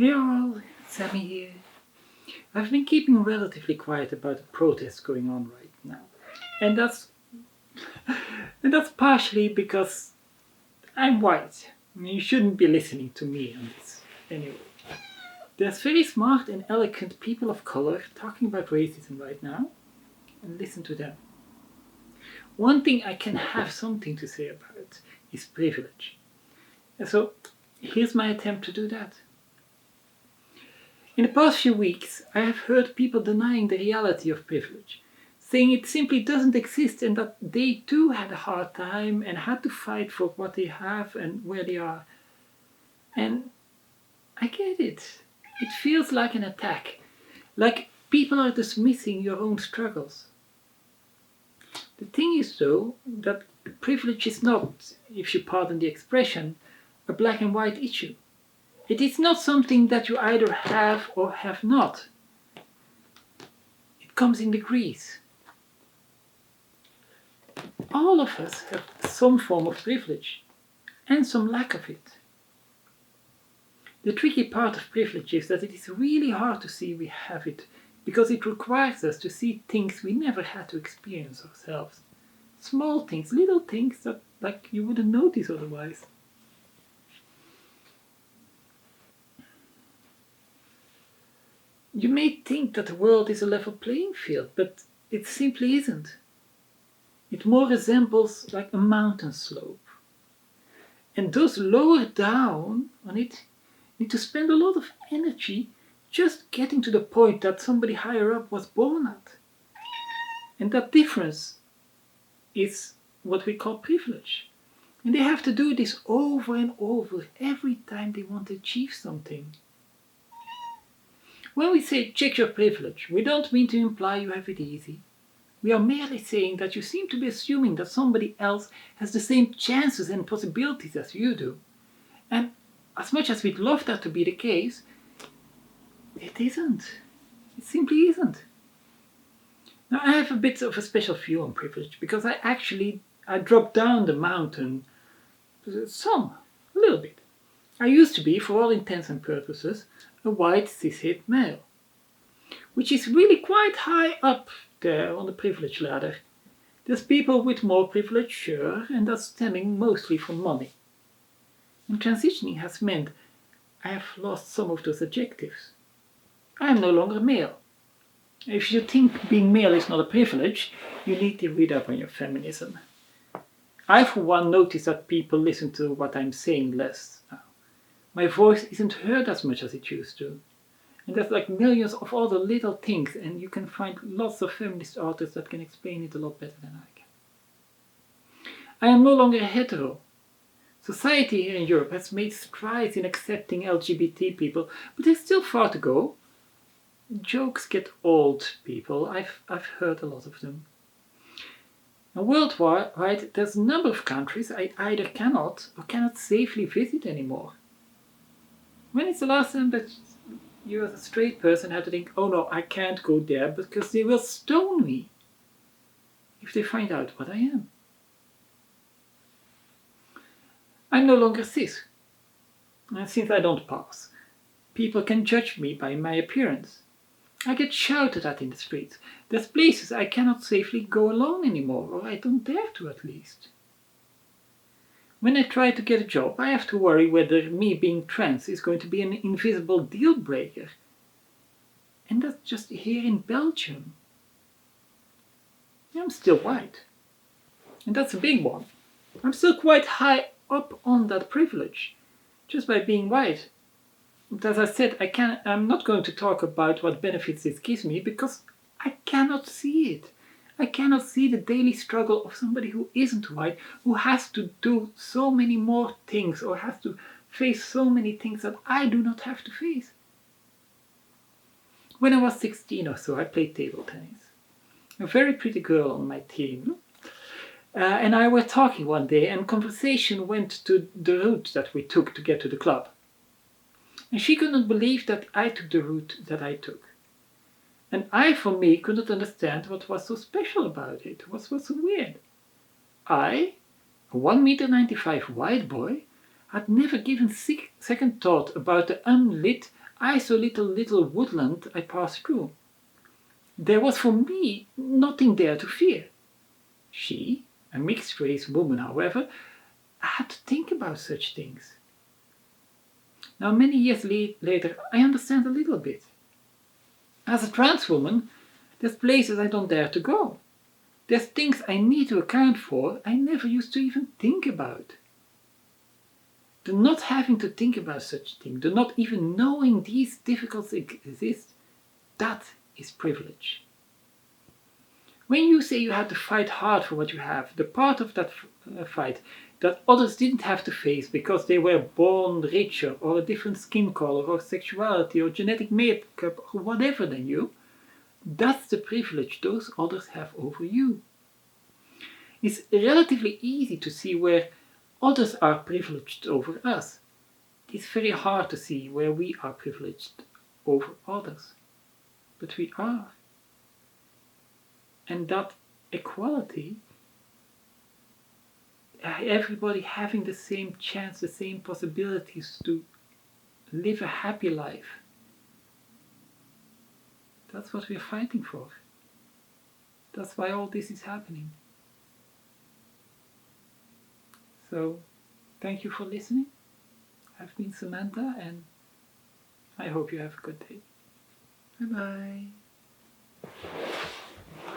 Hey all, Sammy here. I've been keeping relatively quiet about the protests going on right now. And that's partially because I'm white. You shouldn't be listening to me on this. Anyway. There's very smart and elegant people of color talking about racism right now. And listen to them. One thing I can have something to say about is privilege. And so here's my attempt to do that. In the past few weeks, I have heard people denying the reality of privilege, saying it simply doesn't exist and that they too had a hard time and had to fight for what they have and where they are. And I get it. It feels like an attack, like people are dismissing your own struggles. The thing is, though, that privilege is not, if you pardon the expression, a black and white issue. It is not something that you either have or have not. It comes in degrees. All of us have some form of privilege and some lack of it. The tricky part of privilege is that it is really hard to see we have it because it requires us to see things we never had to experience ourselves. Small things, little things that you wouldn't notice otherwise. You may think that the world is a level playing field, but it simply isn't. It more resembles like a mountain slope. And those lower down on it need to spend a lot of energy just getting to the point that somebody higher up was born at. And that difference is what we call privilege. And they have to do this over and over every time they want to achieve something. When we say check your privilege, we don't mean to imply you have it easy. We are merely saying that you seem to be assuming that somebody else has the same chances and possibilities as you do. And as much as we'd love that to be the case, it isn't. It simply isn't. Now I have a bit of a special view on privilege because I dropped down the mountain a little bit. I used to be, for all intents and purposes, a white cis-het male, which is really quite high up there on the privilege ladder. There's people with more privilege, sure, and that's stemming mostly from money. And transitioning has meant I have lost some of those adjectives. I am no longer male. If you think being male is not a privilege, you need to read up on your feminism. I, for one, notice that people listen to what I'm saying less now. My voice isn't heard as much as it used to. And there's like millions of other little things, and you can find lots of feminist authors that can explain it a lot better than I can. I am no longer hetero. Society here in Europe has made strides in accepting LGBT people, but there's still far to go. Jokes get old, people. I've heard a lot of them. And worldwide, there's a number of countries I either cannot or cannot safely visit anymore. When is the last time that you as a straight person had to think, oh no, I can't go there because they will stone me if they find out what I am? I'm no longer cis. And since I don't pass, people can judge me by my appearance. I get shouted at in the streets. There's places I cannot safely go alone anymore, or I don't dare to at least. When I try to get a job, I have to worry whether me being trans is going to be an invisible deal breaker. And that's just here in Belgium. I'm still white. And that's a big one. I'm still quite high up on that privilege, just by being white. But as I said, I'm not going to talk about what benefits this gives me because I cannot see it. I cannot see the daily struggle of somebody who isn't white, who has to do so many more things or has to face so many things that I do not have to face. When I was 16 or so, I played table tennis. A very pretty girl on my team. And I were talking one day, and conversation went to the route that we took to get to the club. And she could not believe that I took the route that I took. And I, for me, could not understand what was so special about it, what was so weird. I, a 1.95 m white boy, had never given second thought about the unlit, I saw little woodland I passed through. There was for me nothing there to fear. She, a mixed-race woman, however, had to think about such things. Now, many years later, I understand a little bit. As a trans woman, there's places I don't dare to go. There's things I need to account for I never used to even think about. The not having to think about such things, the not even knowing these difficulties exist, that is privilege. When you say you had to fight hard for what you have, the part of that fight that others didn't have to face because they were born richer or a different skin color or sexuality or genetic makeup or whatever than you, that's the privilege those others have over you. It's relatively easy to see where others are privileged over us. It's very hard to see where we are privileged over others. But we are. And that equality, everybody having the same chance, the same possibilities to live a happy life, that's what we're fighting for. That's why all this is happening. So, thank you for listening. I've been Samantha, and I hope you have a good day. Bye bye.